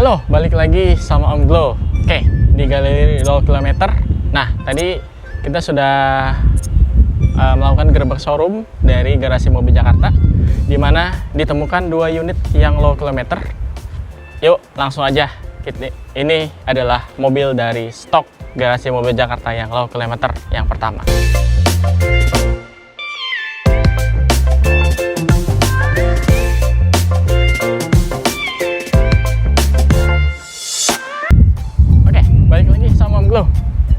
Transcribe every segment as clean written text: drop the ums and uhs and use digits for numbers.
Halo, balik lagi sama Om Glo. Oke, di Galeri Low Kilometer. Nah, tadi kita sudah melakukan gerbek showroom dari Garasi Mobil Jakarta, di mana ditemukan 2 unit yang low kilometer. Yuk, langsung aja. Ini adalah mobil dari stok Garasi Mobil Jakarta yang low kilometer yang pertama.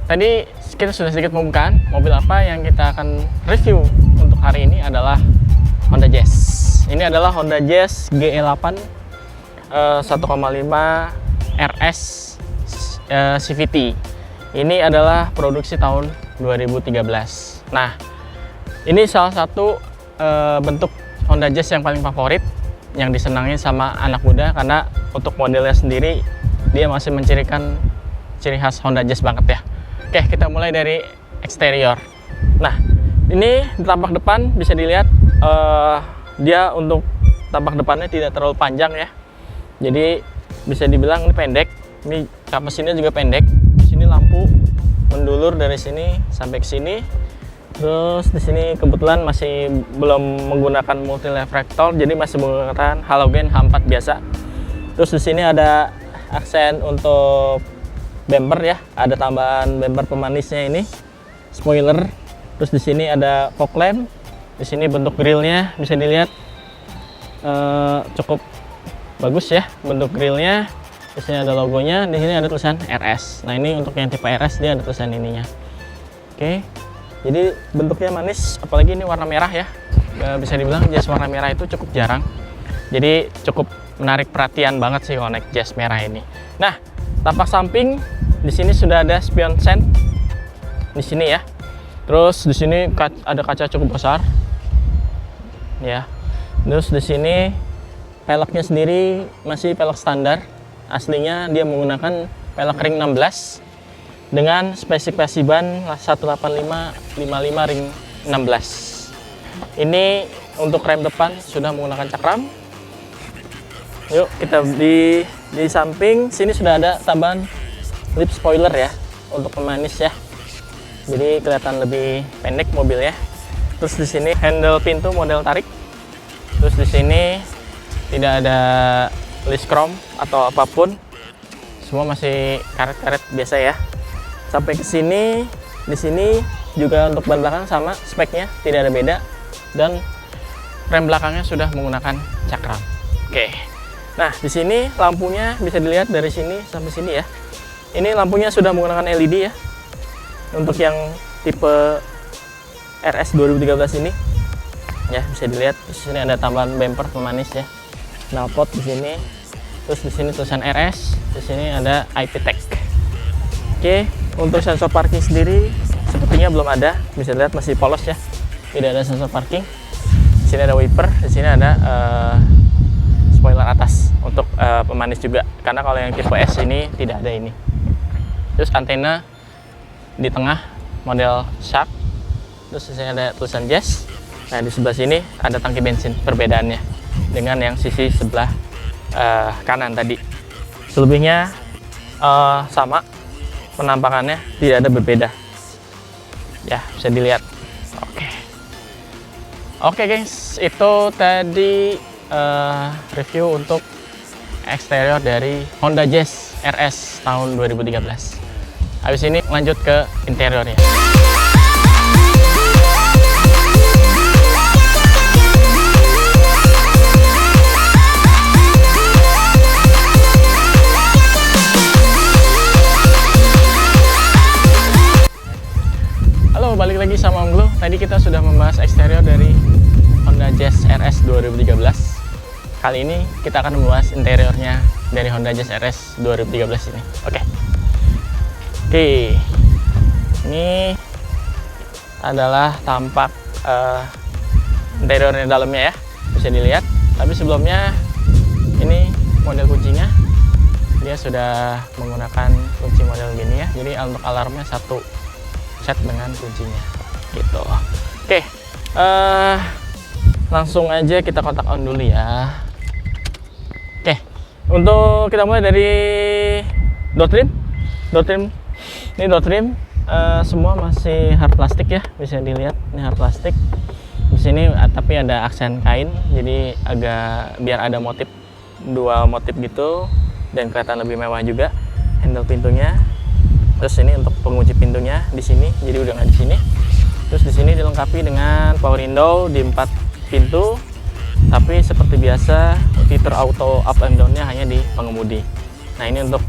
Tadi kita sudah sedikit membuka mobil apa yang kita akan review untuk hari ini adalah Honda Jazz. Ini adalah Honda Jazz GE8 1,5 RS CVT. Ini adalah produksi tahun 2013. Nah, ini salah satu bentuk Honda Jazz yang paling favorit, yang disenangi sama anak muda, karena untuk modelnya sendiri dia masih mencirikan ciri khas Honda Jazz banget ya. Oke, kita mulai dari eksterior. Nah, ini di tampak depan bisa dilihat dia untuk tampak depannya tidak terlalu panjang ya. Jadi bisa dibilang ini pendek. Ini kap mesinnya juga pendek. Di sini lampu mendulur dari sini sampai ke sini. Terus di sini kebetulan masih belum menggunakan multi reflektor, jadi masih menggunakan halogen H4 biasa. Terus di sini ada aksen untuk bumper ya, ada tambahan bumper pemanisnya ini, spoiler. Terus di sini ada fog lamp. Di sini bentuk grillnya bisa dilihat cukup bagus ya bentuk grillnya. Di sini ada logonya, di sini ada tulisan RS. Nah, ini untuk yang tipe RS dia ada tulisan ininya. Oke, jadi bentuknya manis, apalagi ini warna merah ya. Bisa dibilang Jazz warna merah itu cukup jarang, jadi cukup menarik perhatian banget sih kalau naik Jazz merah ini. Nah, tampak samping di sini sudah ada spion sen di sini ya. Terus di sini ada kaca cukup besar ya. Terus di sini peleknya sendiri masih pelek standar. Aslinya dia menggunakan pelek ring 16 dengan spesifikasi ban 185/55 ring 16. Ini untuk rem depan sudah menggunakan cakram. Yuk kita di samping sini sudah ada tambahan lip spoiler ya untuk pemanis ya. Jadi kelihatan lebih pendek mobilnya. Terus di sini handle pintu model tarik. Terus di sini tidak ada list chrome atau apapun. Semua masih karet-karet biasa ya. Sampai ke sini, di sini juga untuk ban belakang sama speknya, tidak ada beda, dan rem belakangnya sudah menggunakan cakram. Oke. Nah, di sini lampunya bisa dilihat dari sini sampai sini ya. Ini lampunya sudah menggunakan LED ya. Untuk yang tipe RS 2013 ini. Ya, bisa dilihat di sini ada tambahan bumper pemanis ya. Knalpot di sini. Terus di sini tulisan RS, di sini ada IP Tech. Oke, untuk sensor parking sendiri sepertinya belum ada. Bisa dilihat masih polos ya. Tidak ada sensor parking. Di sini ada wiper, di sini ada spoiler atas untuk pemanis juga, karena kalau yang tipe S ini tidak ada ini. Terus antena di tengah model Shark. Terus di sini ada tulisan Jazz. Nah, di sebelah sini ada tangki bensin, perbedaannya dengan yang sisi sebelah kanan tadi. Selebihnya sama, penampakannya tidak ada berbeda ya, bisa dilihat. Oke guys, itu tadi review untuk eksterior dari Honda Jazz RS tahun 2013. Habis ini lanjut ke interiornya. Halo, balik lagi sama Om Glo. Tadi kita sudah membahas eksterior dari Honda Jazz RS 2013. Kali ini kita akan membahas interiornya dari Honda Jazz RS 2013 ini. Oke. Ini adalah tampak interiornya dalamnya ya, bisa dilihat. Tapi sebelumnya ini model kuncinya. Dia sudah menggunakan kunci model gini ya. Jadi untuk alarmnya satu set dengan kuncinya gitu. Oke. Langsung aja kita kontak on dulu ya. Oke, Untuk kita mulai dari door trim. Ini door trim semua masih hard plastik ya, bisa dilihat ini hard plastik. Di sini tapi ada aksen kain, jadi agak biar ada motif, dua motif gitu dan kelihatan lebih mewah juga. Handle pintunya. Terus ini untuk pengunci pintunya di sini, jadi udah nggak di sini. Terus di sini dilengkapi dengan power window di 4 pintu, tapi seperti biasa fitur auto up and down-nya hanya di pengemudi. Nah ini untuk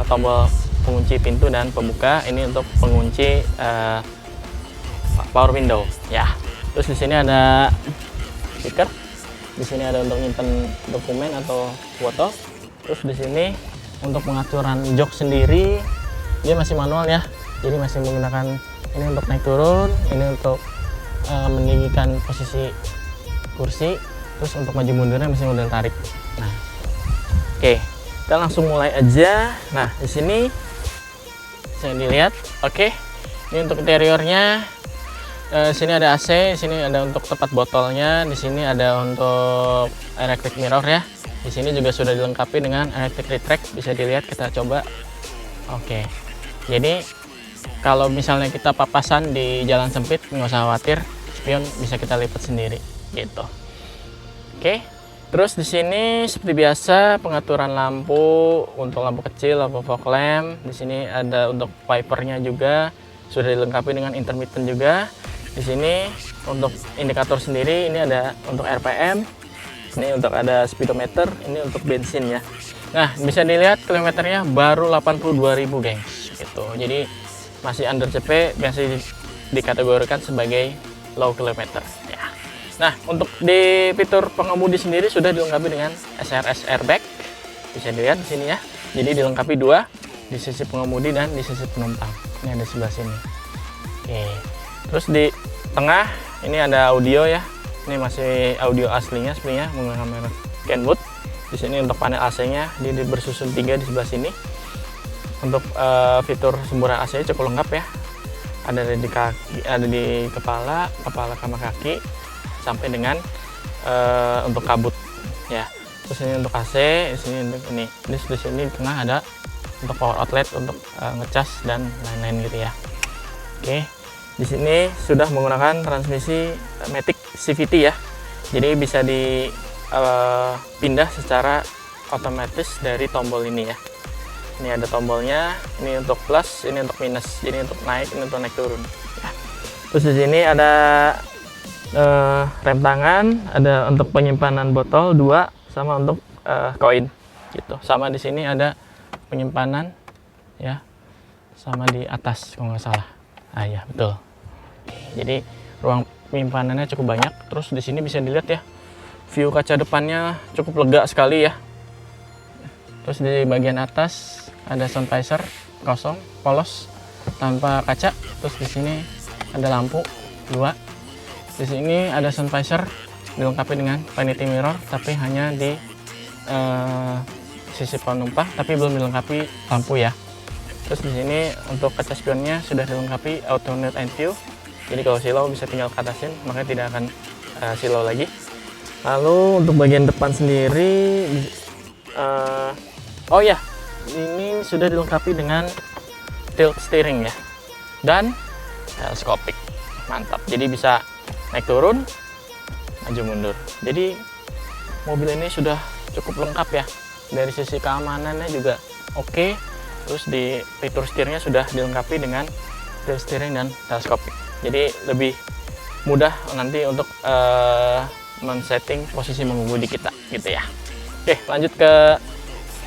tombol pengunci pintu dan pembuka, ini untuk pengunci power window ya. Terus di sini ada speaker, di sini ada untuk nyimpen dokumen atau foto. Terus di sini untuk pengaturan jok sendiri dia masih manual ya, jadi masih menggunakan ini untuk naik turun, ini untuk meninggikan posisi kursi, terus untuk maju mundurnya masih modal tarik. Nah, oke, kita langsung mulai aja. Nah, di sini saya dilihat, oke, ini untuk interiornya. Sini ada AC, di sini ada untuk tempat botolnya, di sini ada untuk electric mirror ya. Di sini juga sudah dilengkapi dengan electric retract, bisa dilihat, kita coba. Oke, jadi kalau misalnya kita papasan di jalan sempit, nggak usah khawatir, spion bisa kita lipat sendiri, gitu. Oke, terus di sini seperti biasa pengaturan lampu untuk lampu kecil, lampu fog lamp. Di sini ada untuk wipernya juga sudah dilengkapi dengan intermittent juga. Di sini untuk indikator sendiri, ini ada untuk RPM, ini untuk ada speedometer, ini untuk bensin ya. Nah, bisa dilihat kilometernya baru 82.000 gengs, gitu. Jadi masih under CP, masih dikategorikan sebagai low kilometer ya. Nah, untuk di fitur pengemudi sendiri sudah dilengkapi dengan SRS airbag, bisa dilihat di sini ya. Jadi dilengkapi dua, di sisi pengemudi dan di sisi penumpang. Ini ada sebelah sini. Oke. Terus di tengah ini ada audio ya. Ini masih audio aslinya sebenarnya menggunakan merek Kenwood. Di sini untuk panel AC-nya dia bersusun 3 di sebelah sini. Untuk fitur semburan AC cukup lengkap ya. Ada di kaki, ada di kepala sama kaki, sampai dengan untuk kabut ya. Terus ini untuk AC, di sini untuk ini. Di sini tengah ada untuk power outlet untuk ngecas dan lain-lain gitu ya. Oke. Di sini sudah menggunakan transmisi Matic CVT ya. Jadi bisa dipindah secara otomatis dari tombol ini ya. Ini ada tombolnya, ini untuk plus, ini untuk minus. Jadi untuk naik, ini untuk naik turun. Ya. Terus di sini ada rem tangan, ada untuk penyimpanan botol 2 sama untuk koin gitu. Sama di sini ada penyimpanan ya, sama di atas kalau nggak salah. Ah ya betul. Jadi ruang penyimpanannya cukup banyak. Terus di sini bisa dilihat ya, view kaca depannya cukup lega sekali ya. Terus di bagian atas ada sun visor kosong, polos, tanpa kaca. Terus di sini ada lampu 2. Di sini ada sun visor dilengkapi dengan vanity mirror, tapi hanya di sisi penumpang, tapi belum dilengkapi lampu ya. Terus di sini untuk kaca spionnya sudah dilengkapi auto night and view. Jadi kalau silau bisa tinggal ke atasin, makanya tidak akan silau lagi. Lalu untuk bagian depan sendiri, oh ya, ini sudah dilengkapi dengan tilt steering ya, dan teleskopik, mantap. Jadi bisa naik turun, maju mundur. Jadi mobil ini sudah cukup lengkap ya. Dari sisi keamanannya juga oke. Terus di fitur setirnya sudah dilengkapi dengan tilt steering dan teleskopik. Jadi lebih mudah nanti untuk men-setting posisi mengemudi kita gitu ya. Oke, lanjut ke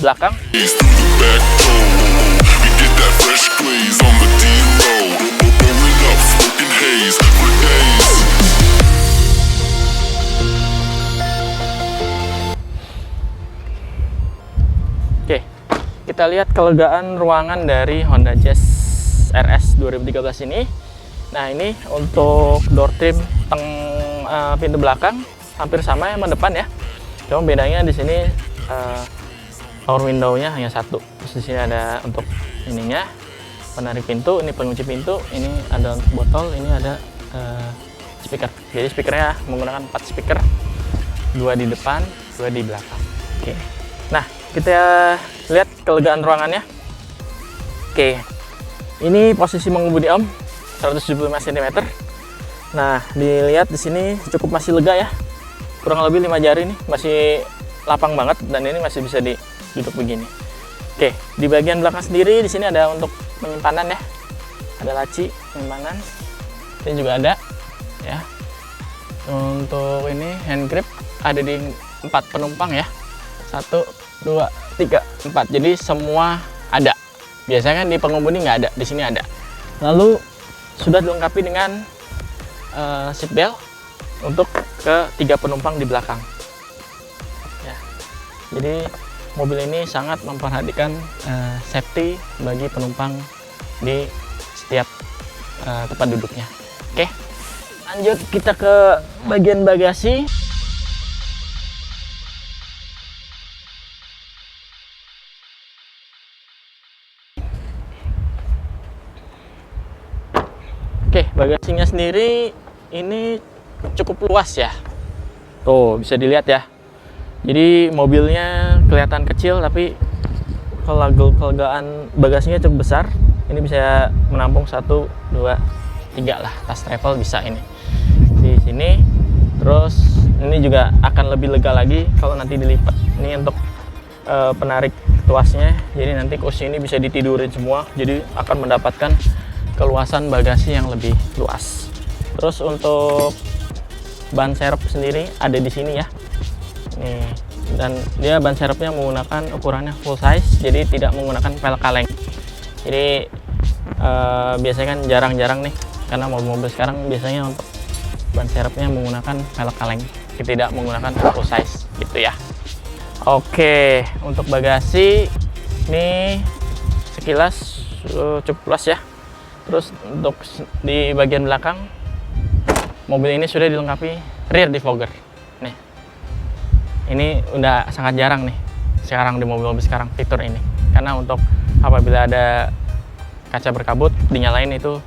belakang. Oke, kita lihat kelegaan ruangan dari Honda Jazz RS 2013 ini. Nah, ini untuk door trim pintu belakang hampir sama sama depan ya. Cuma bedanya di sini power window-nya hanya 1. Terus di sini ada untuk ininya penarik pintu, ini pengunci pintu, ini ada untuk botol, ini ada speaker. Jadi speakernya menggunakan 4 speaker, 2 di depan, 2 di belakang. Oke. Nah, kita lihat kelegaan ruangannya. Oke, ini posisi mengemudi Om 175 cm. Nah, dilihat di sini cukup masih lega ya. Kurang lebih 5 jari nih, masih lapang banget dan ini masih bisa duduk begini. Oke, di bagian belakang sendiri di sini ada untuk penyimpanan ya. Ada laci penyimpanan. Ini juga ada ya. Untuk ini hand grip ada di 4 penumpang ya. 1, 2, 3, 4. Jadi semua ada. Biasanya kan di pengemudi nggak ada, di sini ada. Lalu sudah dilengkapi dengan seat belt untuk ke 3 penumpang di belakang. Ya. Jadi mobil ini sangat memperhatikan safety bagi penumpang di setiap tempat duduknya. Oke, lanjut kita ke bagian bagasi. Oke, bagasinya sendiri ini cukup luas ya. Tuh, bisa dilihat ya. Jadi mobilnya kelihatan kecil tapi kelegaan bagasinya cukup besar. Ini bisa menampung 1, 2, 3 lah. Tas travel bisa ini. Di sini. Terus ini juga akan lebih lega lagi kalau nanti dilipat. Ini untuk penarik tuasnya. Jadi nanti kursi ini bisa ditidurin semua. Jadi akan mendapatkan keluasan bagasi yang lebih luas. Terus untuk ban serep sendiri ada di sini ya. Nih, dan dia ban serepnya menggunakan ukurannya full size, jadi tidak menggunakan pel kaleng. Jadi biasanya kan jarang-jarang nih, karena mobil-mobil sekarang biasanya untuk ban serepnya menggunakan pel kaleng, tidak menggunakan full size gitu ya. Oke, untuk bagasi ini sekilas cukup luas ya. Terus untuk di bagian belakang mobil ini sudah dilengkapi rear defogger. Nih, ini udah sangat jarang nih sekarang di mobil-mobil sekarang fitur ini, karena untuk apabila ada kaca berkabut dinyalain itu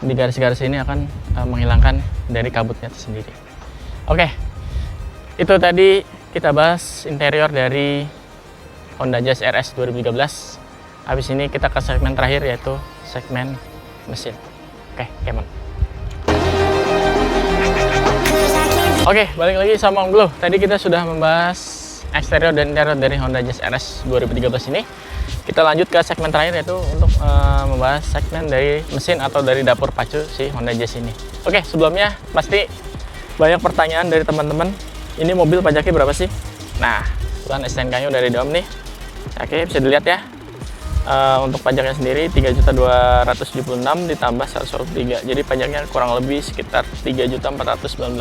di garis-garis ini akan menghilangkan dari kabutnya itu sendiri. Oke, itu tadi kita bahas interior dari Honda Jazz RS 2013. Habis ini kita ke segmen terakhir, yaitu segmen mesin. Oke, Kemon. Oke, balik lagi sama Om Glow. Tadi kita sudah membahas eksterior dan interior dari Honda Jazz RS 2013 ini. Kita lanjut ke segmen terakhir, yaitu untuk membahas segmen dari mesin atau dari dapur pacu si Honda Jazz ini. Oke, sebelumnya pasti banyak pertanyaan dari teman-teman. Ini mobil pajaknya berapa sih? Nah, bukan STNK-nya dari Dom nih. Oke, bisa dilihat ya. Untuk pajaknya sendiri 3.276 ditambah 103, jadi pajaknya kurang lebih sekitar 3.419.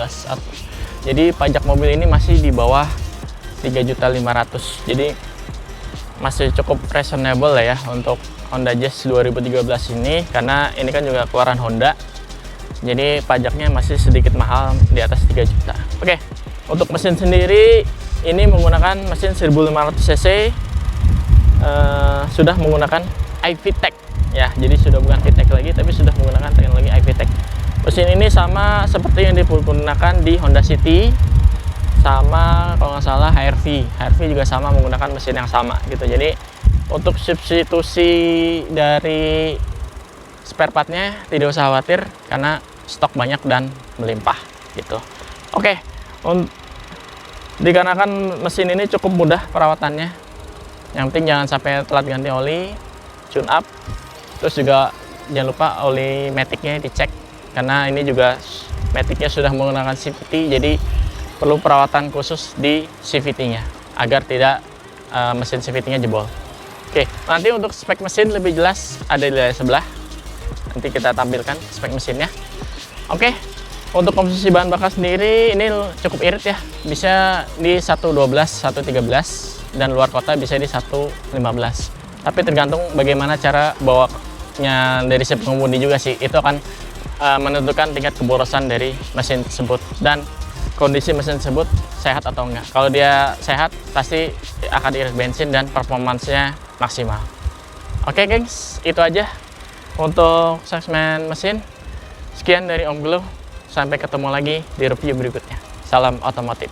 Jadi pajak mobil ini masih di bawah 3.500.000, jadi masih cukup reasonable lah ya untuk Honda Jazz 2013 ini, karena ini kan juga keluaran Honda, jadi pajaknya masih sedikit mahal di atas 3 juta. Oke, untuk mesin sendiri ini menggunakan mesin 1500 cc. Sudah menggunakan iVTEC ya, jadi sudah bukan VTEC lagi tapi sudah menggunakan teknologi iVTEC. Mesin ini sama seperti yang digunakan di Honda City, sama kalau nggak salah HRV juga sama menggunakan mesin yang sama gitu. Jadi untuk substitusi dari spare partnya tidak usah khawatir karena stok banyak dan melimpah gitu. Oke, dikarenakan mesin ini cukup mudah perawatannya. Yang penting jangan sampai telat ganti oli, tune up, terus juga jangan lupa oli maticnya dicek, karena ini juga maticnya sudah menggunakan CVT, jadi perlu perawatan khusus di CVT-nya agar tidak mesin CVT-nya jebol. Oke, nanti untuk spek mesin lebih jelas ada di layar sebelah, nanti kita tampilkan spek mesinnya. Oke, untuk komposisi bahan bakar sendiri ini cukup irit ya, bisa di 112, 113. Dan luar kota bisa di 115, tapi tergantung bagaimana cara bawanya dari si pengemudi juga sih. Itu akan menentukan tingkat keborosan dari mesin tersebut dan kondisi mesin tersebut sehat atau enggak. Kalau dia sehat pasti akan diirit bensin dan performansnya maksimal. Oke gengs, itu aja untuk segmen mesin. Sekian dari Om Glow, sampai ketemu lagi di review berikutnya. Salam otomotif.